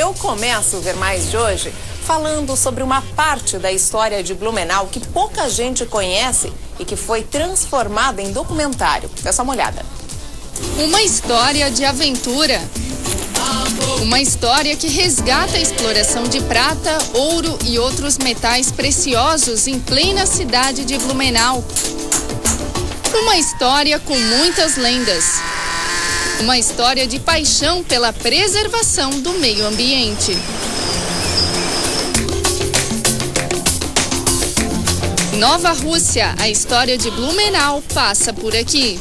eu começo o Ver Mais de hoje falando sobre uma parte da história de Blumenau que pouca gente conhece e que foi transformada em documentário. Dá só uma olhada. Uma história de aventura. Uma história que resgata a exploração de prata, ouro e outros metais preciosos em plena cidade de Blumenau. Uma história com muitas lendas. Uma história de paixão pela preservação do meio ambiente. Nova Rússia, a história de Blumenau passa por aqui.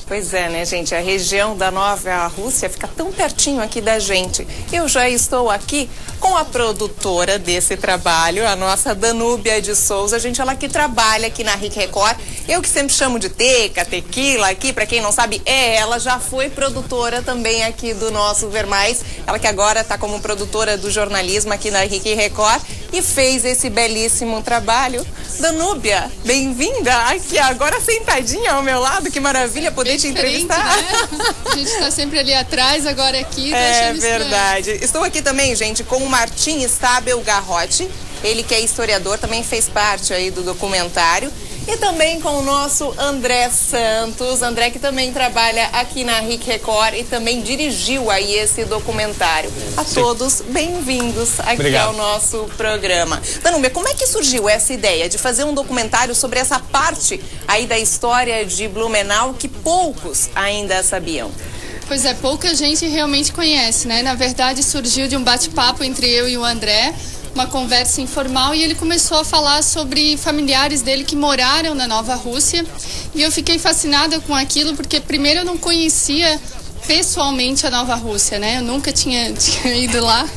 Pois é, né, gente? A região da Nova Rússia fica tão pertinho aqui da gente. Eu já estou aqui com a produtora desse trabalho, a nossa Danúbia de Souza. Gente, ela que trabalha aqui na RIC Record. Eu que sempre chamo de Teca, Tequila aqui, pra quem não sabe, ela já foi produtora também aqui do nosso Ver Mais. Ela que agora tá como produtora do jornalismo aqui na RIC Record e fez esse belíssimo trabalho. Danúbia, bem-vinda aqui agora sentadinha ao meu lado, que maravilha poder te entrevistar. Né? A gente tá sempre ali atrás, agora aqui. Tá é verdade. Estou aqui também, gente, com o Martim Stabel Garrote, ele que é historiador, também fez parte aí do documentário. E também com o nosso André Santos, André que também trabalha aqui na RIC Record e também dirigiu aí esse documentário. A todos, bem-vindos aqui Obrigado. Ao nosso programa. Danúbia, como é que surgiu essa ideia de fazer um documentário sobre essa parte aí da história de Blumenau que poucos ainda sabiam? Pois é, pouca gente realmente conhece, né? Na verdade, surgiu de um bate-papo entre eu e o André, uma conversa informal, e ele começou a falar sobre familiares dele que moraram na Nova Rússia. E eu fiquei fascinada com aquilo, porque primeiro eu não conhecia pessoalmente a Nova Rússia, né? Eu nunca tinha ido lá.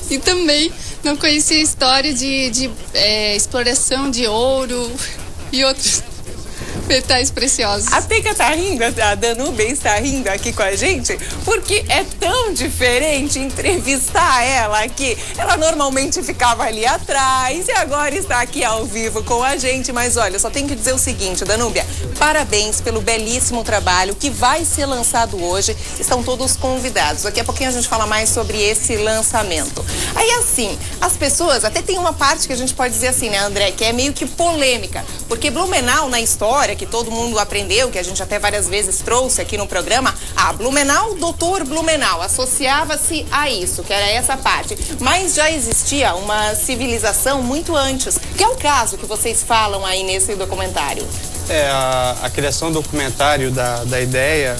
E também não conhecia a história de exploração de ouro e outros metais preciosos. A Teca tá rindo, a Danúbia está rindo aqui com a gente, porque é tão diferente entrevistar ela aqui. Ela normalmente ficava ali atrás e agora está aqui ao vivo com a gente. Mas olha, só tenho que dizer o seguinte, Danúbia, parabéns pelo belíssimo trabalho que vai ser lançado hoje. Estão todos convidados. Daqui a pouquinho a gente fala mais sobre esse lançamento. Aí assim, as pessoas, até tem uma parte que a gente pode dizer assim, né, André, que é meio que polêmica, porque Blumenau na história, que todo mundo aprendeu, que a gente até várias vezes trouxe aqui no programa, Blumenau, doutor Blumenau, associava-se a isso, que era essa parte. Mas já existia uma civilização muito antes, que é o caso que vocês falam aí nesse documentário. A criação do documentário da ideia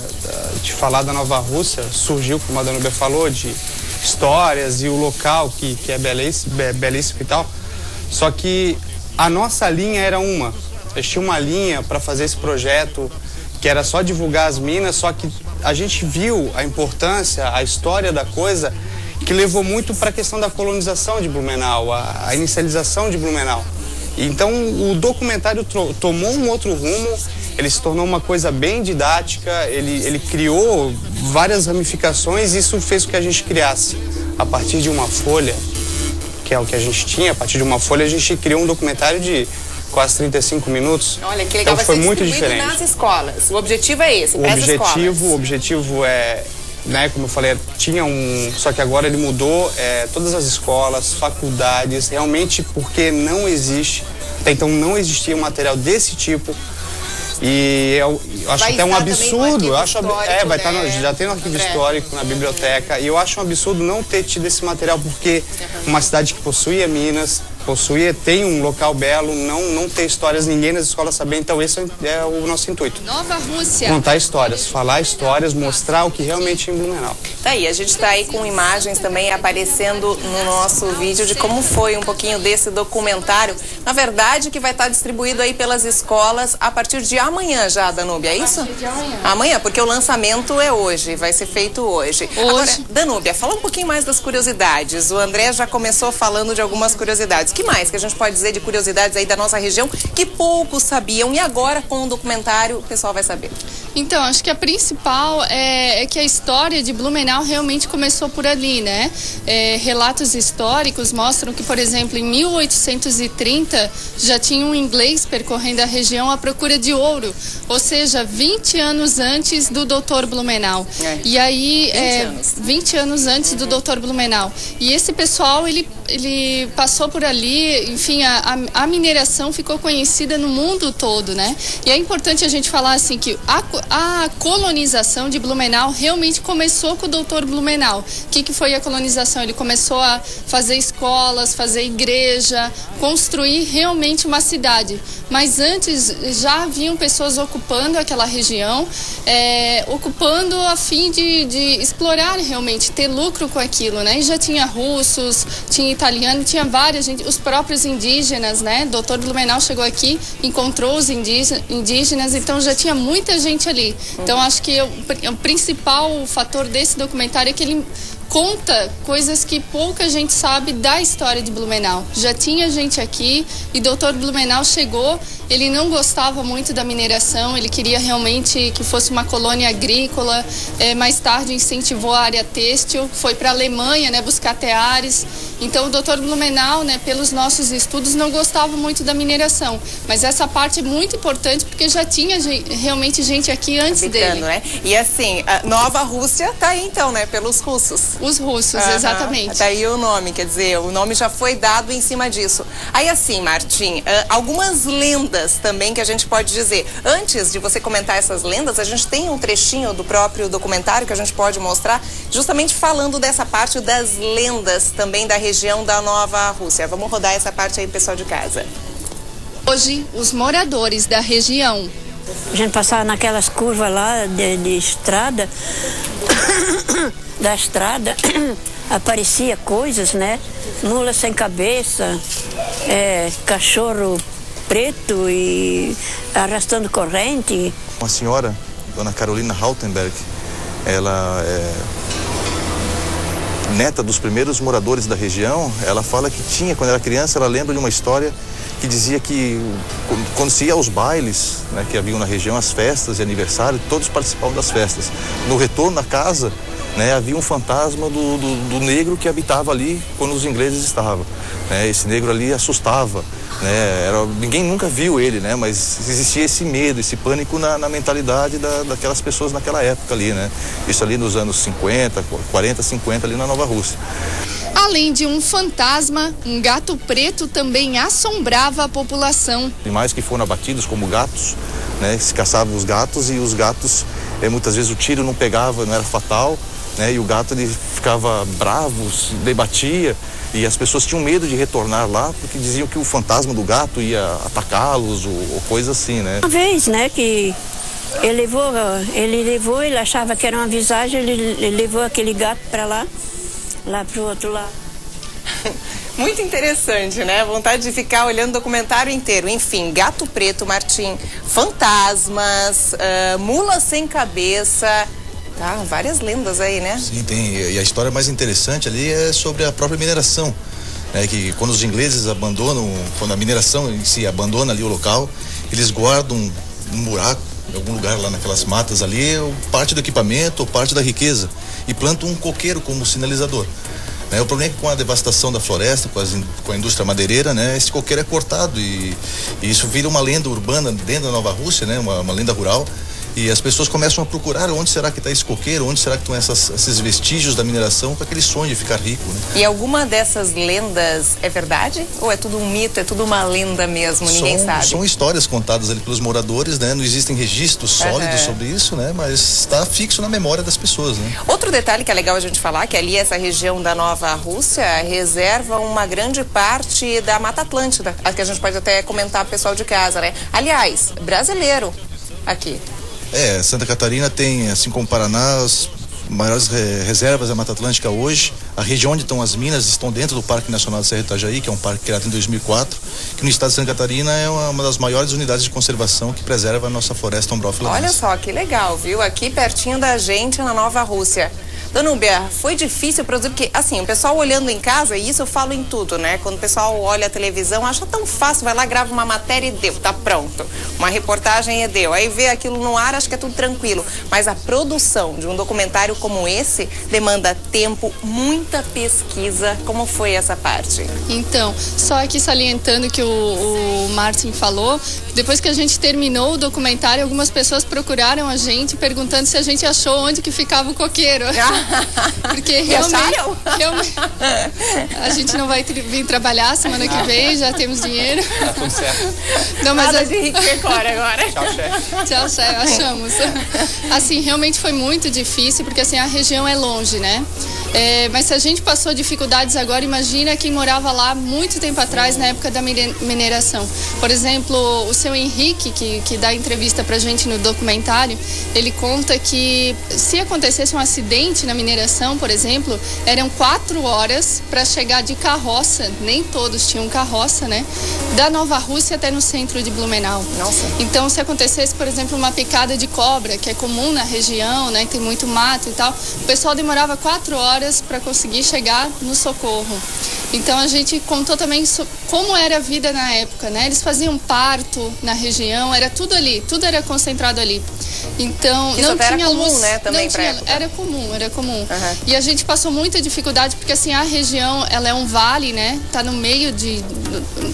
de falar da Nova Rússia surgiu, como a Danúbia falou, de histórias e o local que é belíssimo e tal. Só que a nossa linha era uma. Eles tinham uma linha para fazer esse projeto que era só divulgar as minas, só que a gente viu a importância, a história da coisa, que levou muito para a questão da colonização de Blumenau, a inicialização de Blumenau. Então o documentário tomou um outro rumo, ele se tornou uma coisa bem didática, ele criou várias ramificações e isso fez com que a gente criasse, a partir de uma folha, que é o que a gente tinha, a partir de uma folha a gente criou um documentário de quase 35 minutos. Olha, que legal, então foi muito diferente. Nas escolas. O objetivo é esse, O objetivo é, né, como eu falei, só que agora ele mudou, todas as escolas, faculdades, realmente porque não existe, até então não existia um material desse tipo. E eu acho até um absurdo, vai estar já tem no arquivo histórico, na biblioteca, e eu acho um absurdo não ter tido esse material, porque uma cidade que possuía minas, tem um local belo, não ter histórias, ninguém nas escolas saber, então esse é o nosso intuito. Nova Rússia. Contar histórias, falar histórias, mostrar o que realmente é em Blumenau. Tá aí, a gente está aí com imagens também aparecendo no nosso vídeo de como foi um pouquinho desse documentário, na verdade que vai estar distribuído aí pelas escolas a partir de amanhã já, Danúbia, é isso? A partir de amanhã. Amanhã, porque o lançamento é hoje, vai ser feito hoje. Agora, Danúbia, fala um pouquinho mais das curiosidades, o André já começou falando de algumas curiosidades. que mais que a gente pode dizer de curiosidades aí da nossa região que poucos sabiam e agora com o documentário o pessoal vai saber? Então, acho que a principal é que a história de Blumenau realmente começou por ali, né? Relatos históricos mostram que, por exemplo, em 1830 já tinha um inglês percorrendo a região à procura de ouro, ou seja, 20 anos antes do Dr. Blumenau. E aí, 20 anos antes do Dr. Blumenau. E esse pessoal, ele passou por ali, enfim, a mineração ficou conhecida no mundo todo, né? E é importante a gente falar assim que a colonização de Blumenau realmente começou com o Dr. Blumenau. O que foi a colonização? Ele começou a fazer escolas, fazer igreja, construir realmente uma cidade. Mas antes já haviam pessoas ocupando aquela região, ocupando a fim de explorar realmente, ter lucro com aquilo, né? E já tinha russos, tinha italiano, tinha várias gente, os próprios indígenas, né? Dr. Blumenau chegou aqui, encontrou os indígenas, então já tinha muita gente ali. Então acho que o principal fator desse documentário é que ele conta coisas que pouca gente sabe da história de Blumenau. Já tinha gente aqui e Dr. Blumenau chegou, ele não gostava muito da mineração, ele queria realmente que fosse uma colônia agrícola, mais tarde incentivou a área têxtil, foi para a Alemanha, né, buscar teares. Então o Dr. Blumenau, né, pelos nossos estudos, não gostava muito da mineração, mas essa parte é muito importante porque já tinha realmente gente aqui antes dele. Né? E assim, a Nova Rússia tá aí então, né, pelos russos. Os russos, exatamente. Daí o nome, quer dizer, o nome já foi dado em cima disso. Aí assim, Martim, algumas lendas também que a gente pode dizer. Antes de você comentar essas lendas, a gente tem um trechinho do próprio documentário que a gente pode mostrar, justamente falando dessa parte das lendas também da região da Nova Rússia. Vamos rodar essa parte aí, pessoal de casa. Hoje, os moradores da região. A gente passava naquelas curvas lá de estrada, da estrada, aparecia coisas, né? Mula sem cabeça, cachorro preto e arrastando corrente. Uma senhora, dona Carolina Rautenberg, ela é neta dos primeiros moradores da região. Ela fala que tinha, quando era criança, ela lembra de uma história que dizia que quando se ia aos bailes, né, que haviam na região, as festas de aniversário, todos participavam das festas. No retorno na casa, né, havia um fantasma do negro que habitava ali quando os ingleses estavam. Né, esse negro ali assustava. Né, ninguém nunca viu ele, né, mas existia esse medo, esse pânico na mentalidade daquelas pessoas naquela época ali, né? Isso ali nos anos 50, 40, 50 ali na Nova Rússia. Além de um fantasma, um gato preto também assombrava a população. Animais que foram abatidos como gatos, né, se caçavam os gatos e os gatos, muitas vezes o tiro não pegava, não era fatal, né, e o gato ele ficava bravo, se debatia. E as pessoas tinham medo de retornar lá porque diziam que o fantasma do gato ia atacá-los ou coisa assim, né? Uma vez, né, que ele achava que era uma visagem, ele levou aquele gato para lá pro outro lado. Muito interessante, né? Vontade de ficar olhando o documentário inteiro. Enfim, gato preto, Martim, fantasmas, mula sem cabeça. Tá, várias lendas aí, né? Sim, tem. E a história mais interessante ali é sobre a própria mineração. Né? Que quando os ingleses abandonam, quando a mineração em si abandona ali o local, eles guardam um buraco em algum lugar lá naquelas matas ali, ou parte do equipamento, ou parte da riqueza, e plantam um coqueiro como sinalizador. Né? O problema é que com a devastação da floresta, com a indústria madeireira, né, esse coqueiro é cortado e isso vira uma lenda urbana dentro da Nova Rússia, né, uma lenda rural. E as pessoas começam a procurar onde será que está esse coqueiro, onde será que estão esses vestígios da mineração, com aquele sonho de ficar rico, né? E alguma dessas lendas é verdade? Ou é tudo um mito, é tudo uma lenda mesmo, ninguém sabe? São histórias contadas ali pelos moradores, né? Não existem registros sólidos sobre isso, né? Mas está fixo na memória das pessoas, né? Outro detalhe que é legal a gente falar, que ali essa região da Nova Rússia reserva uma grande parte da Mata Atlântica, que a gente pode até comentar pro pessoal de casa, né? Aliás, brasileiro aqui. Santa Catarina tem, assim como o Paraná, as maiores reservas da Mata Atlântica hoje. A região onde estão as minas estão dentro do Parque Nacional de Serra do Itajaí, que é um parque criado em 2004, que no estado de Santa Catarina é uma das maiores unidades de conservação que preserva a nossa floresta ombrófila. Olha só, que legal, viu? Aqui pertinho da gente, na Nova Rússia. Danúbia, foi difícil produzir, porque assim, o pessoal olhando em casa, e isso eu falo em tudo, né? Quando o pessoal olha a televisão, acha tão fácil, vai lá, grava uma matéria e deu, tá pronto. Uma reportagem e deu. Aí vê aquilo no ar, acha que é tudo tranquilo. Mas a produção de um documentário como esse demanda tempo, muita pesquisa. Como foi essa parte? Então, só aqui salientando que o Martin falou, depois que a gente terminou o documentário, algumas pessoas procuraram a gente perguntando se a gente achou onde que ficava o coqueiro. Porque realmente a gente não vai vir trabalhar semana que vem, já temos dinheiro. Tá tudo certo. Não, mas nada de Rick Pecora agora. Tchau, chefe. Tchau, chefe, achamos. Assim, realmente foi muito difícil, porque assim, a região é longe, né? Mas se a gente passou dificuldades agora, imagina quem morava lá muito tempo atrás, na época da mineração. Por exemplo, o seu Henrique, que dá entrevista pra gente no documentário, ele conta que se acontecesse um acidente na mineração, por exemplo, eram 4 horas para chegar de carroça, nem todos tinham carroça, né? Da Nova Rússia até no centro de Blumenau. Nossa. Então, se acontecesse, por exemplo, uma picada de cobra, que é comum na região, né? Tem muito mato e tal, o pessoal demorava 4 horas para conseguir chegar no socorro. Então a gente contou também como era a vida na época, né? Eles faziam parto na região, era tudo ali, tudo era concentrado ali. Então isso não até tinha era comum, luz, né? Também não tinha, era comum. Uhum. E a gente passou muita dificuldade porque assim a região, ela é um vale, né? Tá no meio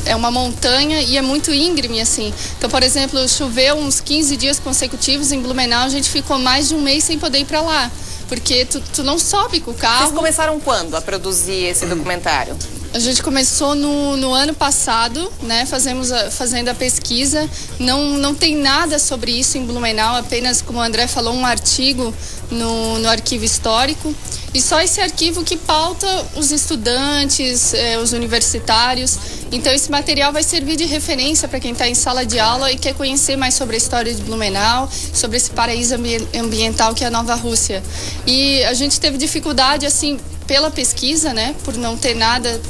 é uma montanha e é muito íngreme assim. Então, por exemplo, choveu uns 15 dias consecutivos em Blumenau, a gente ficou mais de um mês sem poder ir para lá. Porque tu não sobe com o carro. Vocês começaram quando a produzir esse documentário? A gente começou no ano passado, né? Fazendo a pesquisa. Não tem nada sobre isso em Blumenau, apenas, como o André falou, um artigo no arquivo histórico. E só esse arquivo que pauta os estudantes, os universitários. Então esse material vai servir de referência para quem está em sala de aula e quer conhecer mais sobre a história de Blumenau, sobre esse paraíso ambiental que é a Nova Rússia. E a gente teve dificuldade, assim, pela pesquisa, né, por não ter nada,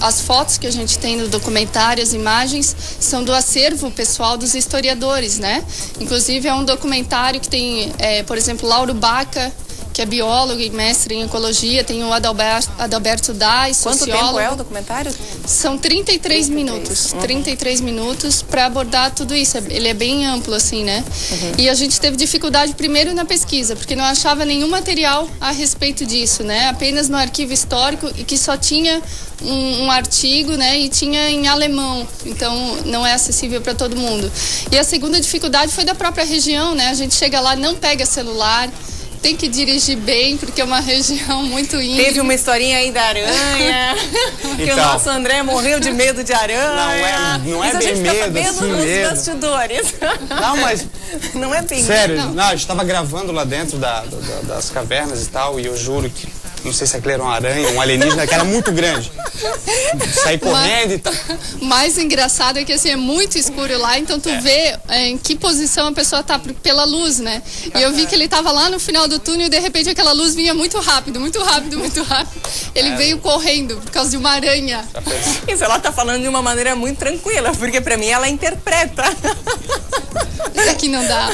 as fotos que a gente tem no documentário, as imagens, são do acervo pessoal dos historiadores, né? Inclusive é um documentário que tem, por exemplo, Lauro Baca, que é biólogo e mestre em ecologia, tem o Adalberto Dai, sociólogo. Quanto tempo é o documentário? São 33 minutos. Uhum. 33 minutos para abordar tudo isso. Ele é bem amplo, assim, né? Uhum. E a gente teve dificuldade primeiro na pesquisa, porque não achava nenhum material a respeito disso, né? Apenas no arquivo histórico e que só tinha um artigo, né? E tinha em alemão, então não é acessível para todo mundo. E a segunda dificuldade foi da própria região, né? A gente chega lá, não pega celular, tem que dirigir bem, porque é uma região muito íngreme. Teve uma historinha aí da aranha, que o nosso André morreu de medo de aranha. Não é bem medo, assim mesmo. Bastidores. Não, mas... Não é bem sério, medo. Não, a gente estava gravando lá dentro das cavernas e tal, e eu juro que, não sei se aquele era uma aranha, um alienígena, que era muito grande. Saí correndo e tal. O mais engraçado é que assim, é muito escuro lá, então tu vê em que posição a pessoa tá pela luz, né? E eu vi que ele tava lá no final do túnel e de repente aquela luz vinha muito rápido, muito rápido, muito rápido. Ele veio correndo por causa de uma aranha. Isso ela tá falando de uma maneira muito tranquila, porque pra mim ela interpreta. Aqui não dá.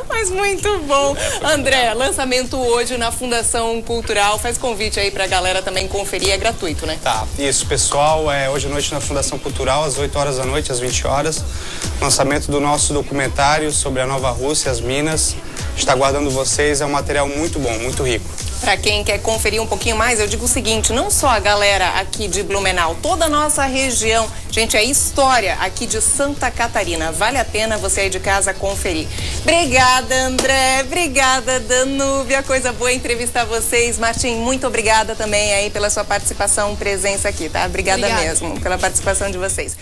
Mas muito bom. André, lançamento hoje na Fundação Cultural. Faz convite aí pra galera também conferir, é gratuito, né? Tá, isso, pessoal. Hoje à noite na Fundação Cultural, às 8 horas da noite, às 20 horas. Lançamento do nosso documentário sobre a Nova Rússia, as minas. Está aguardando vocês, é um material muito bom, muito rico. Para quem quer conferir um pouquinho mais, eu digo o seguinte, não só a galera aqui de Blumenau, toda a nossa região, gente, é história aqui de Santa Catarina. Vale a pena você aí de casa conferir. Obrigada, André. Obrigada, Danúbia. Coisa boa entrevistar vocês. Martim, muito obrigada também aí pela sua participação, presença aqui, tá? Obrigada mesmo pela participação de vocês.